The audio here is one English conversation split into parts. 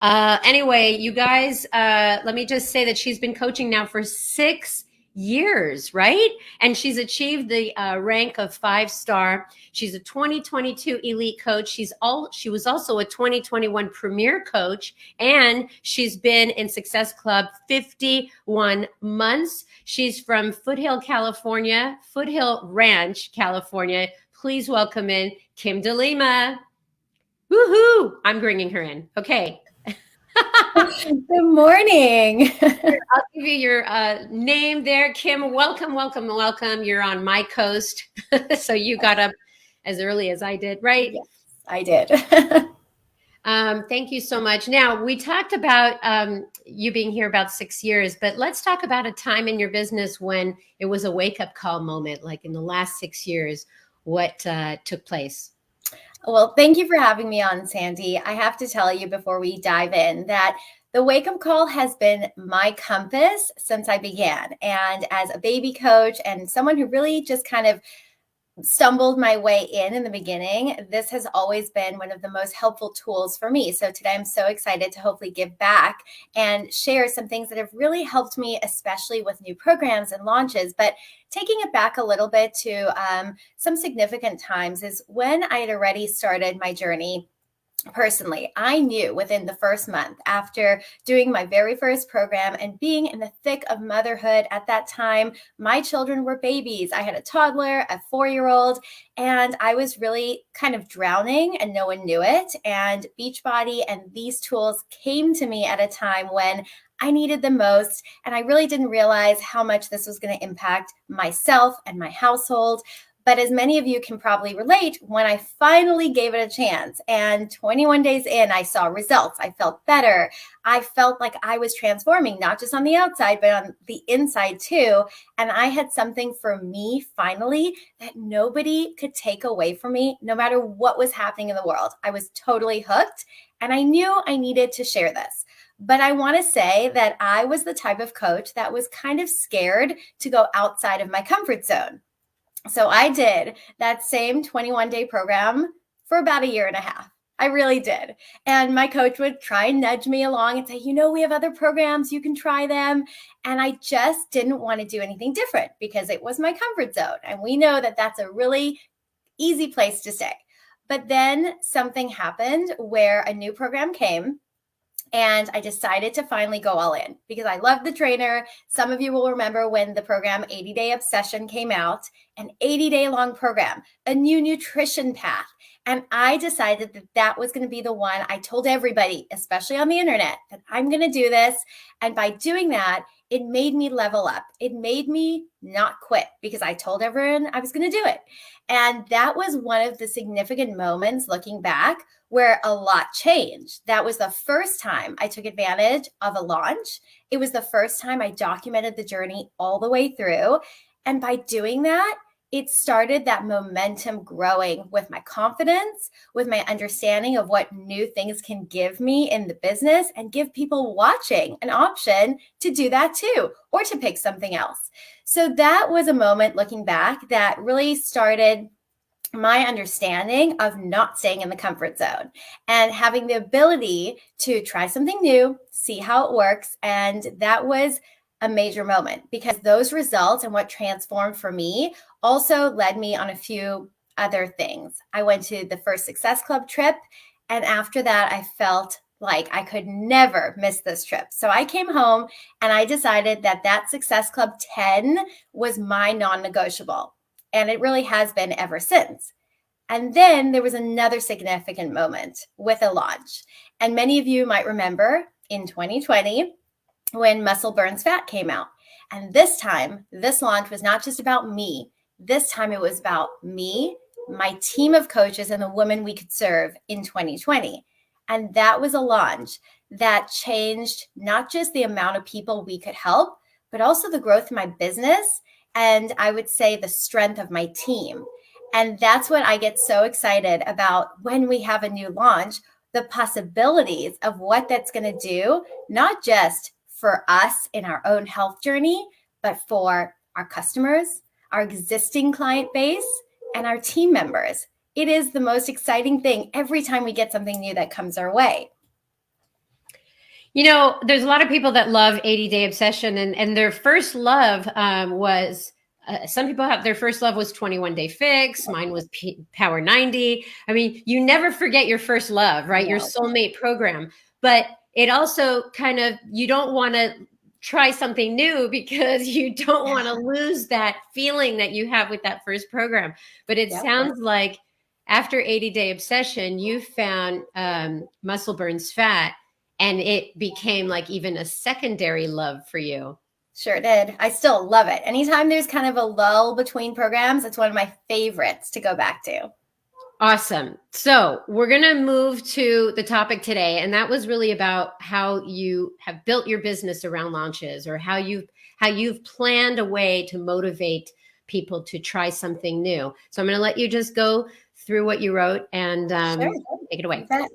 Anyway, you guys, let me just say that she's been coaching now for 6 years, right? And she's achieved the rank of 5-star. She's a 2022 Elite Coach. She was also a 2021 Premier Coach, and she's been in Success Club 51 months. She's from Foothill Ranch, California. Please welcome in Kim Deliema. Woohoo! I'm bringing her in. Okay. Good morning. I'll give you your name there, Kim. Welcome, welcome, welcome. You're on my coast, so you got up as early as I did, right? Yes, I did. Thank you so much. Now, we talked about you being here about 6 years, but let's talk about a time in your business when it was a wake-up call moment, like in the last 6 years. What took place? Well, thank you for having me on, Sandy. I have to tell you before we dive in that the wake up call has been my compass since I began. And as a baby coach and someone who really just kind of stumbled my way in the beginning, this has always been one of the most helpful tools for me. So today I'm so excited to hopefully give back and share some things that have really helped me, especially with new programs and launches. But taking it back a little bit to some significant times is when I had already started my journey. Personally, I knew within the first month after doing my very first program and being in the thick of motherhood at that time, my children were babies. I had a toddler, a 4-year-old, and I was really kind of drowning and no one knew it. And Beachbody and these tools came to me at a time when I needed them most. And I really didn't realize how much this was going to impact myself and my household. But as many of you can probably relate, when I finally gave it a chance and 21 days in, I saw results. I felt better. I felt like I was transforming, not just on the outside, but on the inside too. And I had something for me finally that nobody could take away from me, no matter what was happening in the world. I was totally hooked and I knew I needed to share this. But I want to say that I was the type of coach that was kind of scared to go outside of my comfort zone. So I did that same 21-day program for about 1.5 years. I really did. And my coach would try and nudge me along and say, we have other programs, you can try them. And I just didn't want to do anything different because it was my comfort zone. And we know that that's a really easy place to stay. But then something happened where a new program came. And I decided to finally go all in because I love the trainer. Some of you will remember when the program 80-Day Obsession came out, an 80-day long program, a new nutrition path. And I decided that that was going to be the one. I told everybody, especially on the internet, that I'm going to do this. And by doing that, it made me level up. It made me not quit because I told everyone I was going to do it. And that was one of the significant moments looking back where a lot changed. That was the first time I took advantage of a launch. It was the first time I documented the journey all the way through. And by doing that, it started that momentum growing with my confidence, with my understanding of what new things can give me in the business and give people watching an option to do that too, or to pick something else. So that was a moment looking back that really started my understanding of not staying in the comfort zone and having the ability to try something new, see how it works. And that was a major moment because those results and what transformed for me also led me on a few other things. I went to the first Success Club trip, and after that, I felt like I could never miss this trip. So I came home and I decided that that Success Club 10 was my non-negotiable. And it really has been ever since. And then there was another significant moment with a launch. And many of you might remember in 2020 when Muscle Burns Fat came out. And this time, this launch was not just about me. This time it was about me, my team of coaches, and the women we could serve in 2020. And that was a launch that changed not just the amount of people we could help, but also the growth of my business. And I would say the strength of my team. And that's what I get so excited about when we have a new launch, the possibilities of what that's going to do, not just for us in our own health journey, but for our customers, our existing client base, and our team members. It is the most exciting thing every time we get something new that comes our way. There's a lot of people that love 80-Day Obsession, and their first love was some people have their first love was 21-Day Fix. Mine was Power 90. I mean, you never forget your first love, right? Your No. soulmate program. But it also kind of, you don't want to try something new because you don't want to lose that feeling that you have with that first program. But it Yep. sounds like after 80-Day Obsession, you found Muscle Burns Fat, and it became like even a secondary love for you. Sure did. I still love it. Anytime there's kind of a lull between programs, it's one of my favorites to go back to. Awesome. So we're going to move to the topic today, and that was really about how you have built your business around launches, or how you've planned a way to motivate people to try something new. So I'm going to let you just go through what you wrote and Sure. take it away. Okay.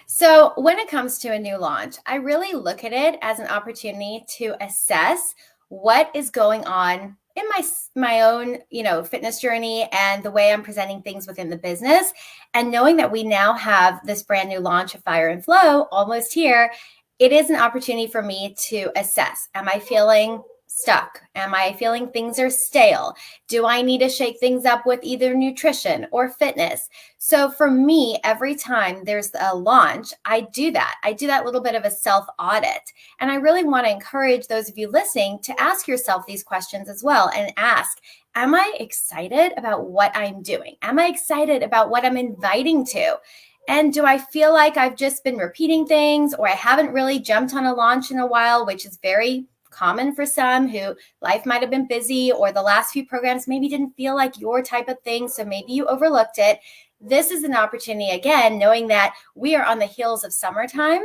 So when it comes to a new launch, I really look at it as an opportunity to assess what is going on in my own, fitness journey and the way I'm presenting things within the business. And knowing that we now have this brand new launch of Fire and Flow almost here, it is an opportunity for me to assess, am I feeling stuck? Am I feeling things are stale? Do I need to shake things up with either nutrition or fitness? So for me, every time there's a launch, I do that. I do that little bit of a self audit. And I really want to encourage those of you listening to ask yourself these questions as well, and ask, am I excited about what I'm doing? Am I excited about what I'm inviting to? And do I feel like I've just been repeating things, or I haven't really jumped on a launch in a while, which is very common for some who life might have been busy, or the last few programs maybe didn't feel like your type of thing, so maybe you overlooked it. This is an opportunity, again, knowing that we are on the heels of summertime.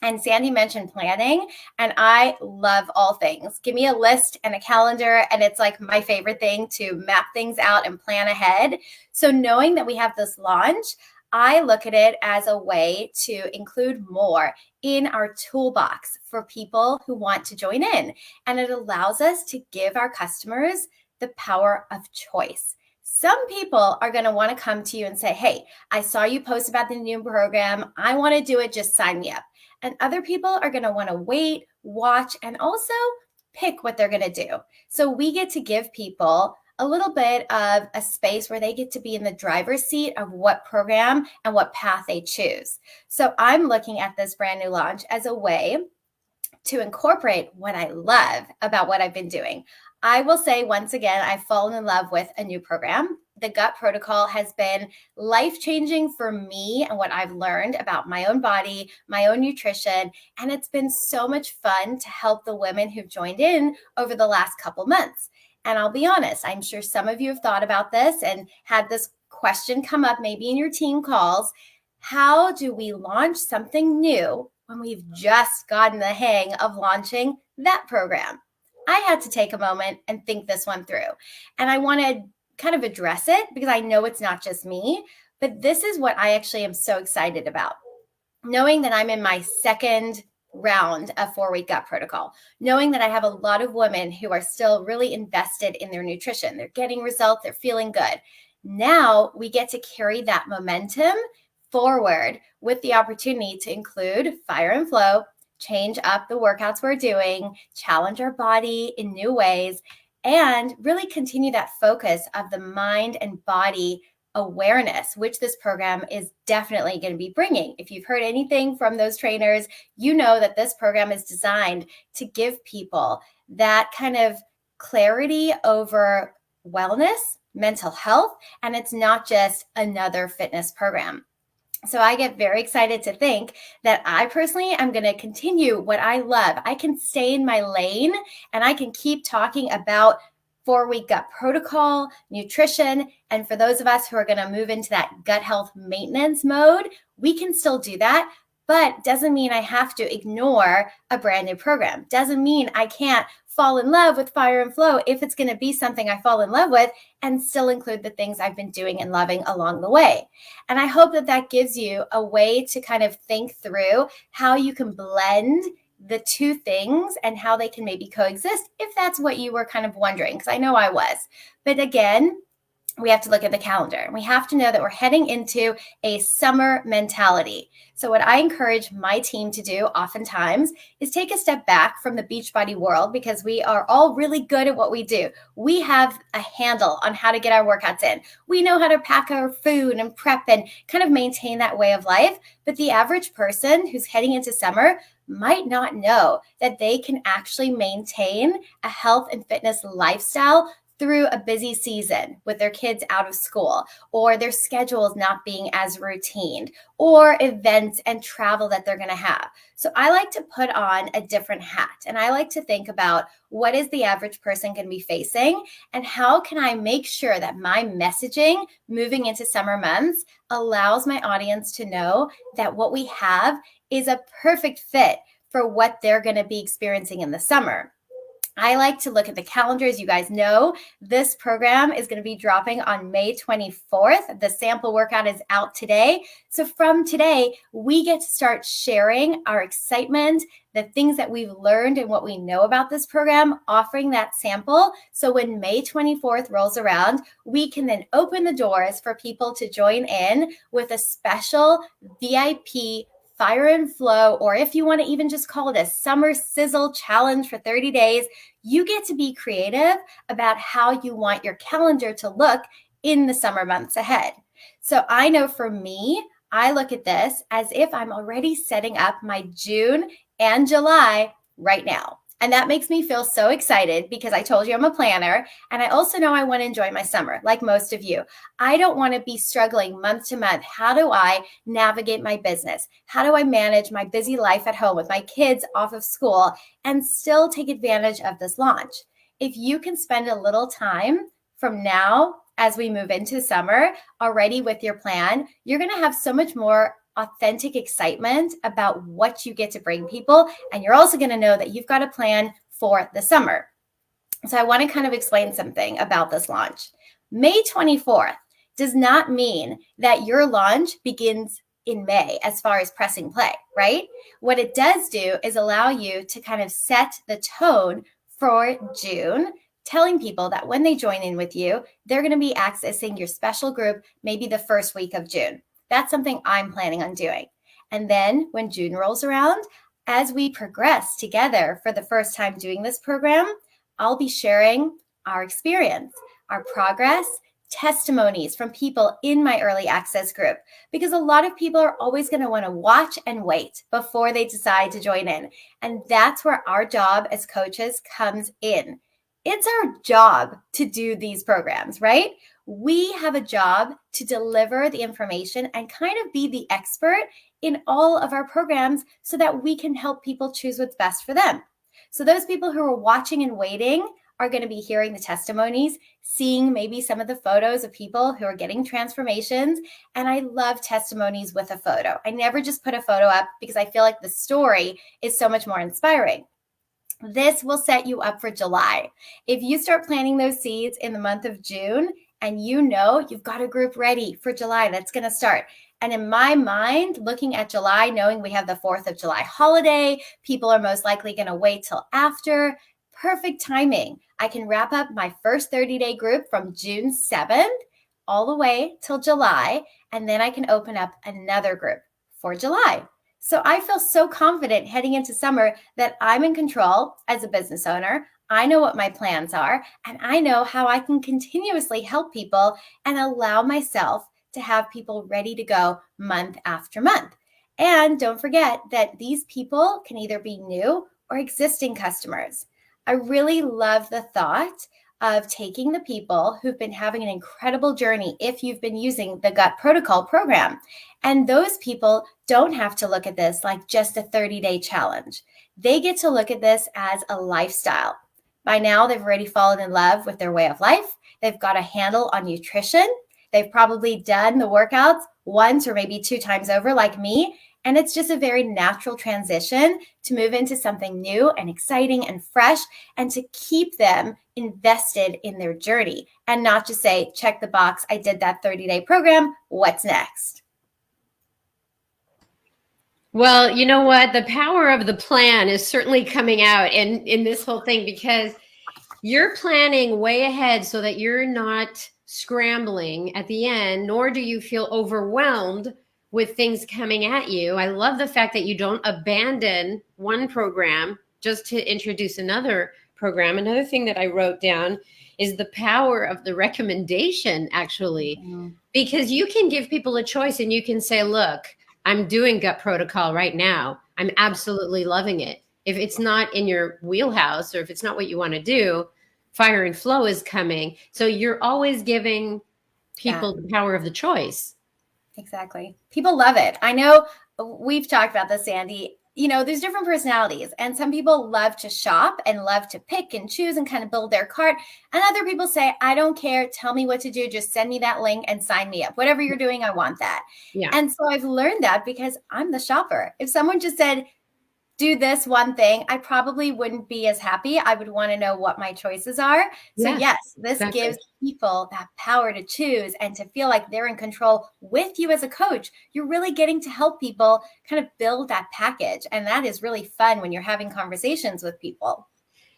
And Sandy mentioned planning, and I love all things. Give me a list and a calendar, and it's like my favorite thing to map things out and plan ahead. So knowing that we have this launch, I look at it as a way to include more in our toolbox for people who want to join in. And it allows us to give our customers the power of choice. Some people are going to want to come to you and say, hey, I saw you post about the new program. I want to do it. Just sign me up. And other people are going to want to wait, watch, and also pick what they're going to do. So we get to give people a little bit of a space where they get to be in the driver's seat of what program and what path they choose. So I'm looking at this brand new launch as a way to incorporate what I love about what I've been doing. I will say once again, I've fallen in love with a new program. The gut protocol has been life-changing for me and what I've learned about my own body, my own nutrition, and it's been so much fun to help the women who've joined in over the last couple months. And I'll be honest, I'm sure some of you have thought about this and had this question come up maybe in your team calls. How do we launch something new when we've just gotten the hang of launching that program? I had to take a moment and think this one through. And I want to kind of address it because I know it's not just me, but this is what I actually am so excited about. Knowing that I'm in my second round of 4-week gut protocol, knowing that I have a lot of women who are still really invested in their nutrition. They're getting results. They're feeling good. Now we get to carry that momentum forward with the opportunity to include Fire and Flow, change up the workouts we're doing, challenge our body in new ways, and really continue that focus of the mind and body awareness, which this program is definitely going to be bringing. If you've heard anything from those trainers, you know that this program is designed to give people that kind of clarity over wellness, mental health, and it's not just another fitness program. So I get very excited to think that I personally am going to continue what I love. I can stay in my lane and I can keep talking about 4-week gut protocol, nutrition. And for those of us who are going to move into that gut health maintenance mode, we can still do that. But doesn't mean I have to ignore a brand new program. Doesn't mean I can't fall in love with Fire and Flow if it's going to be something I fall in love with, and still include the things I've been doing and loving along the way. And I hope that that gives you a way to kind of think through how you can blend the two things and how they can maybe coexist, if that's what you were kind of wondering, because I know I was. But again, we have to look at the calendar, and we have to know that we're heading into a summer mentality. So what I encourage my team to do oftentimes is take a step back from the Beachbody world, because we are all really good at what we do. We have a handle on how to get our workouts in. We know how to pack our food and prep and kind of maintain that way of life. But the average person who's heading into summer might not know that they can actually maintain a health and fitness lifestyle through a busy season with their kids out of school, or their schedules not being as routine, or events and travel that they're going to have. So I like to put on a different hat, and I like to think about what is the average person going to be facing, and how can I make sure that my messaging moving into summer months allows my audience to know that what we have is a perfect fit for what they're going to be experiencing in the summer. I like to look at the calendar. As you guys know, this program is going to be dropping on May 24th. The sample workout is out today. So from today, we get to start sharing our excitement, the things that we've learned and what we know about this program, offering that sample. So when May 24th rolls around, we can then open the doors for people to join in with a special VIP Fire and Flow, or if you want to even just call it a summer sizzle challenge for 30 days, you get to be creative about how you want your calendar to look in the summer months ahead. So I know for me, I look at this as if I'm already setting up my June and July right now. And that makes me feel so excited, because I told you I'm a planner, and I also know I want to enjoy my summer like most of you. I don't want to be struggling month to month. How do I navigate my business? How do I manage my busy life at home with my kids off of school and still take advantage of this launch? If you can spend a little time from now as we move into summer already with your plan, you're going to have so much more authentic excitement about what you get to bring people. And you're also going to know that you've got a plan for the summer. So I want to kind of explain something about this launch. May 24th does not mean that your launch begins in May as far as pressing play, right? What it does do is allow you to kind of set the tone for June, telling people that when they join in with you, they're going to be accessing your special group maybe the first week of June. That's something I'm planning on doing. And then when June rolls around, as we progress together for the first time doing this program, I'll be sharing our experience, our progress, testimonies from people in my early access group, because a lot of people are always going to want to watch and wait before they decide to join in. And that's where our job as coaches comes in. It's our job to do these programs, right? We have a job to deliver the information and kind of be the expert in all of our programs so that we can help people choose what's best for them. So those people who are watching and waiting are going to be hearing the testimonies, seeing maybe some of the photos of people who are getting transformations. And I love testimonies with a photo. I never just put a photo up because I feel like the story is so much more inspiring. This will set you up for July. If you start planting those seeds in the month of June, and you know you've got a group ready for July that's going to start. And in my mind, looking at July, knowing we have the 4th of July holiday, people are most likely going to wait till after. Perfect timing. I can wrap up my first 30-day group from June 7th all the way till July, and then I can open up another group for July. So I feel so confident heading into summer that I'm in control as a business owner. I know what my plans are, and I know how I can continuously help people and allow myself to have people ready to go month after month. And don't forget that these people can either be new or existing customers. I really love the thought of taking the people who've been having an incredible journey if you've been using the Gut Protocol program. And those people don't have to look at this like just a 30-day challenge. They get to look at this as a lifestyle. By now, they've already fallen in love with their way of life. They've got a handle on nutrition. They've probably done the workouts once or maybe 2 times over like me. And it's just a very natural transition to move into something new and exciting and fresh, and to keep them invested in their journey and not just say, check the box, I did that 30-day program, what's next? Well, you know what? The power of the plan is certainly coming out in this whole thing, because you're planning way ahead so that you're not scrambling at the end, nor do you feel overwhelmed with things coming at you. I love the fact that you don't abandon one program just to introduce another program. Another thing that I wrote down is the power of the recommendation, actually, Mhm. because you can give people a choice and you can say, look, I'm doing gut protocol right now. I'm absolutely loving it. If it's not in your wheelhouse or if it's not what you want to do, fire and flow is coming. So you're always giving Yeah. people the power of the choice. Exactly. People love it. I know we've talked about this, Sandy. There's different personalities, and some people love to shop and love to pick and choose and kind of build their cart. And other people say, I don't care. Tell me what to do. Just send me that link and sign me up. Whatever you're doing, I want that. Yeah. And so I've learned that because I'm the shopper. If someone just said, do this one thing, I probably wouldn't be as happy. I would want to know what my choices are. So Yeah, yes, this exactly. gives people that power to choose and to feel like they're in control with you as a coach. You're really getting to help people kind of build that package. And that is really fun when you're having conversations with people.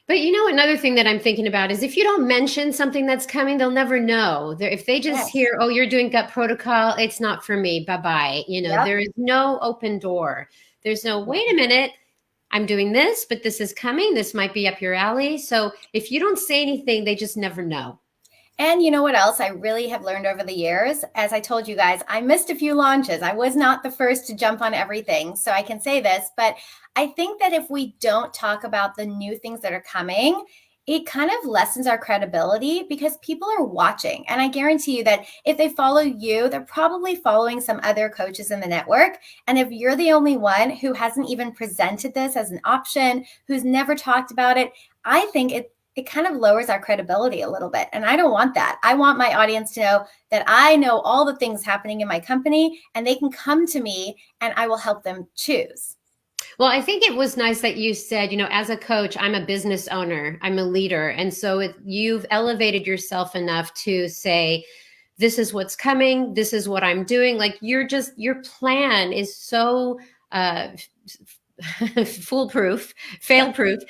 But another thing that I'm thinking about is if you don't mention something that's coming, they'll never know. If they just Yes. hear, oh, you're doing gut protocol, it's not for me. Bye bye. Yep. There is no open door. There's no, wait a minute, I'm doing this, but this is coming. This might be up your alley. So if you don't say anything, they just never know. And you know what else I really have learned over the years? As I told you guys, I missed a few launches. I was not the first to jump on everything. So I can say this, but I think that if we don't talk about the new things that are coming, it kind of lessens our credibility because people are watching. And I guarantee you that if they follow you, they're probably following some other coaches in the network. And if you're the only one who hasn't even presented this as an option, who's never talked about it, I think it kind of lowers our credibility a little bit. And I don't want that. I want my audience to know that I know all the things happening in my company and they can come to me and I will help them choose. Well, I think it was nice that you said, as a coach, I'm a business owner, I'm a leader. And so you've elevated yourself enough to say, this is what's coming, this is what I'm doing. Like your plan is so foolproof, fail proof,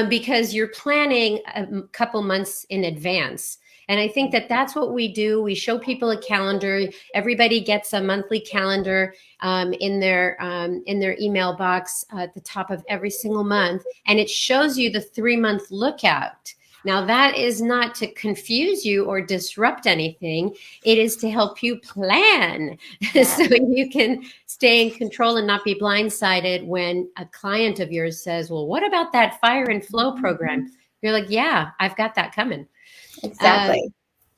because you're planning a couple months in advance. And I think that that's what we do. We show people a calendar. Everybody gets a monthly calendar in their email box at the top of every single month, and it shows you the 3-month lookout. Now, that is not to confuse you or disrupt anything. It is to help you plan so you can stay in control and not be blindsided when a client of yours says, well, what about that fire and flow program? You're like, yeah, I've got that coming. Exactly.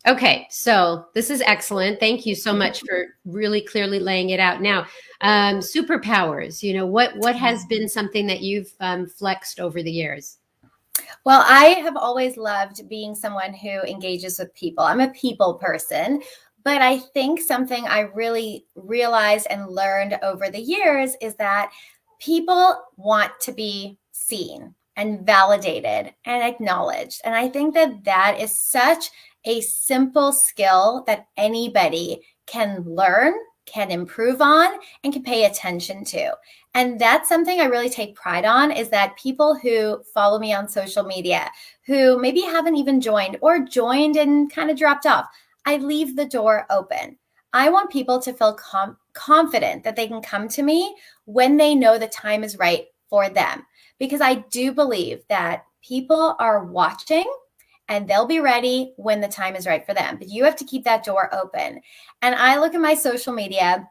Okay, so this is excellent. Thank you so much for really clearly laying it out. Now, superpowers, what has been something that you've flexed over the years? Well, I have always loved being someone who engages with people. I'm a people person, but I think something I really realized and learned over the years is that people want to be seen and validated and acknowledged. And I think that that is such a simple skill that anybody can learn, can improve on, and can pay attention to. And that's something I really take pride on is that people who follow me on social media, who maybe haven't even joined or joined and kind of dropped off, I leave the door open. I want people to feel confident that they can come to me when they know the time is right for them. Because I do believe that people are watching and they'll be ready when the time is right for them. But you have to keep that door open. And I look at my social media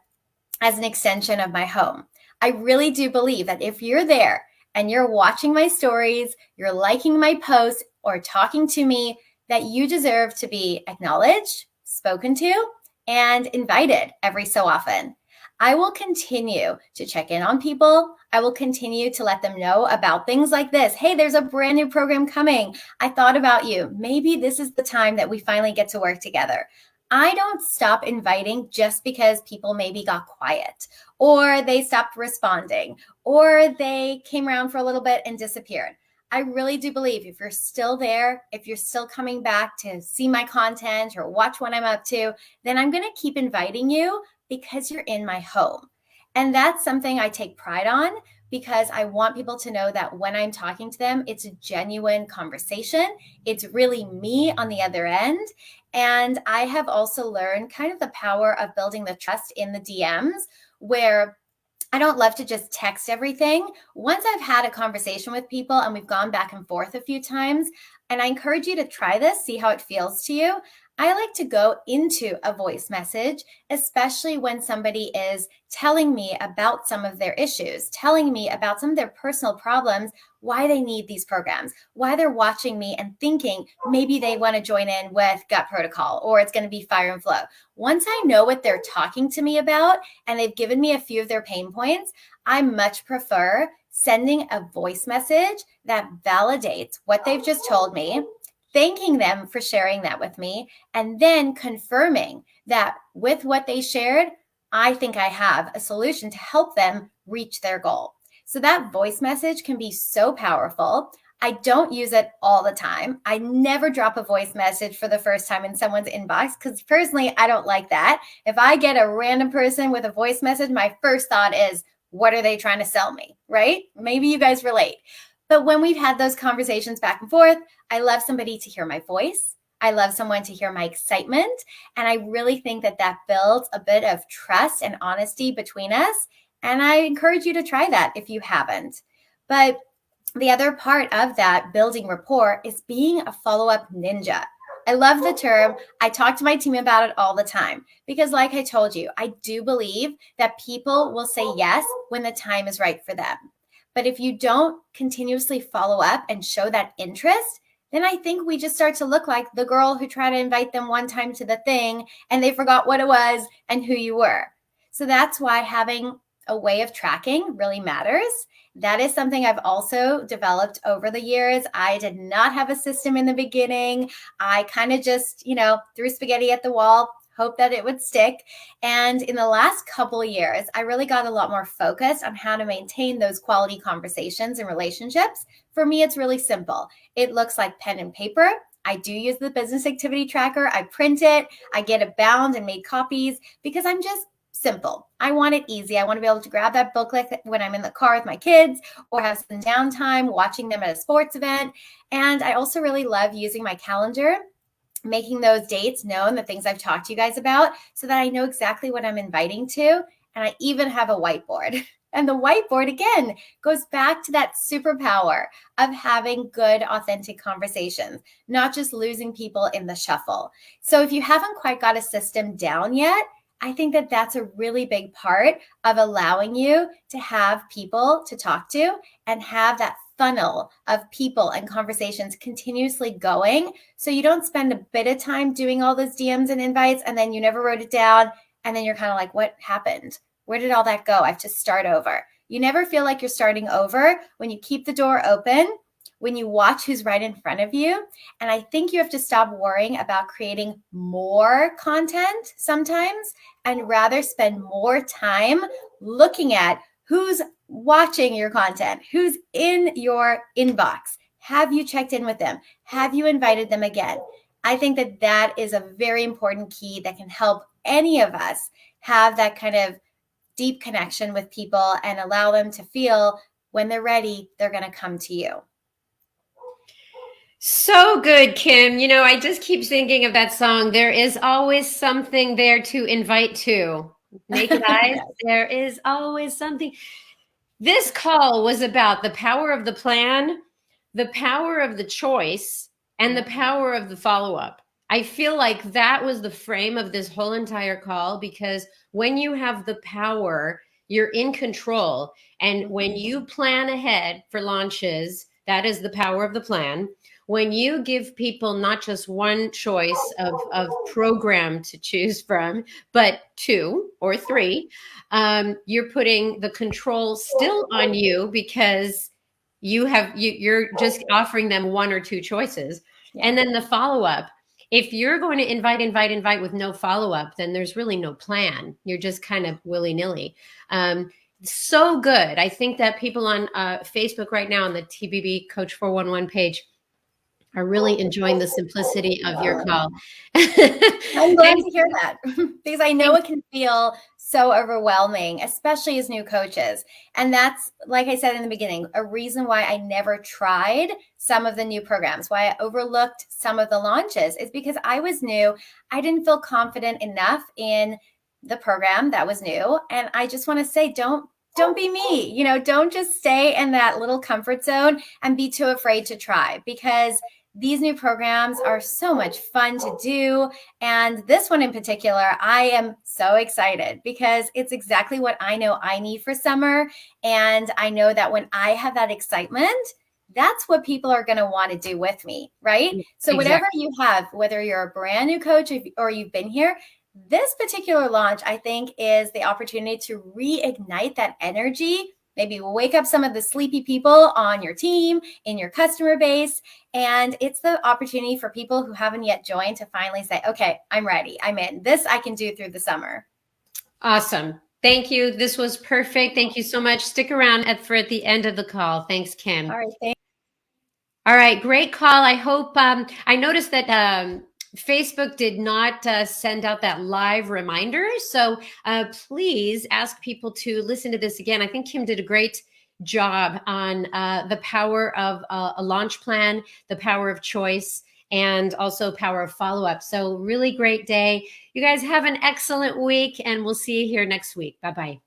as an extension of my home. I really do believe that if you're there and you're watching my stories, you're liking my posts or talking to me, that you deserve to be acknowledged, spoken to, and invited every so often. I will continue to check in on people. I will continue to let them know about things like this. Hey, there's a brand new program coming. I thought about you. Maybe this is the time that we finally get to work together. I don't stop inviting just because people maybe got quiet or they stopped responding or they came around for a little bit and disappeared. I really do believe if you're still there, if you're still coming back to see my content or watch what I'm up to, then I'm going to keep inviting you because you're in my home. And that's something I take pride on because I want people to know that when I'm talking to them, it's a genuine conversation. It's really me on the other end. And I have also learned kind of the power of building the trust in the DMs, where I don't love to just text everything. Once I've had a conversation with people and we've gone back and forth a few times, and I encourage you to try this, see how it feels to you. I like to go into a voice message, especially when somebody is telling me about some of their issues, telling me about some of their personal problems, why they need these programs, why they're watching me and thinking maybe they want to join in with Gut Protocol or it's going to be Fire and Flow. Once I know what they're talking to me about and they've given me a few of their pain points, I much prefer sending a voice message that validates what they've just told me, thanking them for sharing that with me, and then confirming that with what they shared, I think I have a solution to help them reach their goal. So that voice message can be so powerful. I don't use it all the time. I never drop a voice message for the first time in someone's inbox because personally, I don't like that. If I get a random person with a voice message, my first thought is, what are they trying to sell me, right? Maybe you guys relate. But when we've had those conversations back and forth, I love somebody to hear my voice. I love someone to hear my excitement. And I really think that that builds a bit of trust and honesty between us. And I encourage you to try that if you haven't. But the other part of that building rapport is being a follow-up ninja. I love the term. I talk to my team about it all the time because, like I told you, I do believe that people will say yes when the time is right for them. But if you don't continuously follow up and show that interest, then I think we just start to look like the girl who tried to invite them one time to the thing and they forgot what it was and who you were. So that's why having a way of tracking really matters. That is something I've also developed over the years. I did not have a system in the beginning. I kind of just, threw spaghetti at the wall, hope that it would stick. And in the last couple of years, I really got a lot more focused on how to maintain those quality conversations and relationships. For me, it's really simple. It looks like pen and paper. I do use the business activity tracker. I print it. I get it bound and made copies because I'm just simple. I want it easy. I want to be able to grab that booklet when I'm in the car with my kids or have some downtime watching them at a sports event. And I also really love using my calendar, making those dates known, the things I've talked to you guys about, so that I know exactly what I'm inviting to. And I even have a whiteboard. And the whiteboard, again, goes back to that superpower of having good, authentic conversations, not just losing people in the shuffle. So if you haven't quite got a system down yet, I think that that's a really big part of allowing you to have people to talk to and have that funnel of people and conversations continuously going. So you don't spend a bit of time doing all those DMs and invites and then you never wrote it down. And then you're kind of like, what happened? Where did all that go? I have to start over. You never feel like you're starting over when you keep the door open, when you watch who's right in front of you. And I think you have to stop worrying about creating more content sometimes and rather spend more time looking at who's watching your content, who's in your inbox. Have you checked in with them? Have you invited them again? I think that that is a very important key that can help any of us have that kind of deep connection with people and allow them to feel when they're ready, they're going to come to you. So good, Kim. I just keep thinking of that song. There is always something there to invite to. Naked Eyes, Yes. There is always something. This call was about the power of the plan, the power of the choice, and the power of the follow-up. I feel like that was the frame of this whole entire call because when you have the power, you're in control. And when you plan ahead for launches, that is the power of the plan. When you give people not just one choice of program to choose from, but 2 or 3, you're putting the control still on you because you're just offering them 1 or 2 choices. Yeah. And then the follow-up. If you're going to invite with no follow-up, then there's really no plan. You're just kind of willy-nilly. So good. I think that people on Facebook right now on the TBB Coach 411 page are really enjoying the simplicity of your call. I'm glad to hear that because I know it can feel so overwhelming, especially as new coaches. And that's, like I said in the beginning, a reason why I never tried some of the new programs, why I overlooked some of the launches, is because I was new. I didn't feel confident enough in the program that was new. And I just want to say, don't be me. Don't just stay in that little comfort zone and be too afraid to try, because these new programs are so much fun to do. And this one in particular, I am so excited because it's exactly what I know I need for summer. And I know that when I have that excitement, that's what people are going to want to do with me, right? So whatever you have, whether you're a brand new coach or you've been here, this particular launch, I think, is the opportunity to reignite that energy. Maybe wake up some of the sleepy people on your team, in your customer base. And it's the opportunity for people who haven't yet joined to finally say, okay, I'm ready. I'm in. This I can do through the summer. Awesome. Thank you. This was perfect. Thank you so much. Stick around for the end of the call. Thanks, Kim. All right. Thanks. All right. Great call. I hope, I noticed that Facebook did not send out that live reminder. So please ask people to listen to this again. I think Kim did a great job on the power of a launch plan, the power of choice, and also power of follow-up. So really great day. You guys have an excellent week, and we'll see you here next week. Bye-bye.